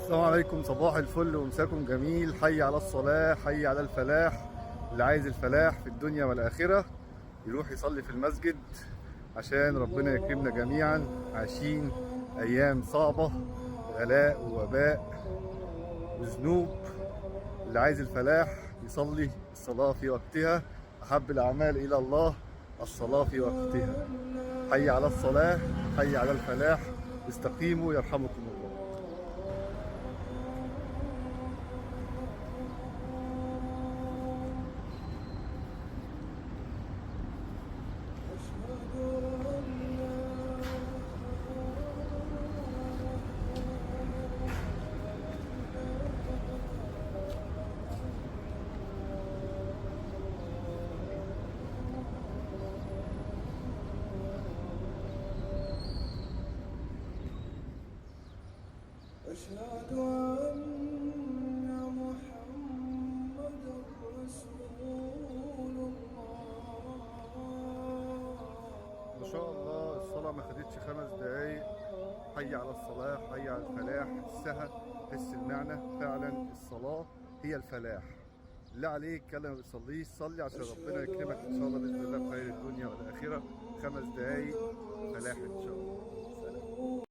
السلام عليكم، صباح الفل ومساكم جميل. حي على الصلاة، حي على الفلاح. اللي عايز الفلاح في الدنيا والآخرة يروح يصلي في المسجد عشان ربنا يكرمنا جميعا. عايشين أيام صعبة، غلاء ووباء وذنوب. اللي عايز الفلاح يصلي الصلاة في وقتها. أحب الأعمال إلى الله الصلاة في وقتها. حي على الصلاة، حي على الفلاح. استقيموا يرحمكم الله. أشهد أن محمد رسول الله. ما شاء الله، الصلاة ما خدتش 5 دقايق. حي على الصلاة، حي على الفلاح. حسها، حس المعنى فعلا. الصلاة هي الفلاح. اللي عليك يلا ما بتصليش صلي عشان ربنا أشهد يكرمك ان شاء الله باذن الله أن بخير الدنيا والاخره. 5 دقايق فلاح ان شاء الله. سلام.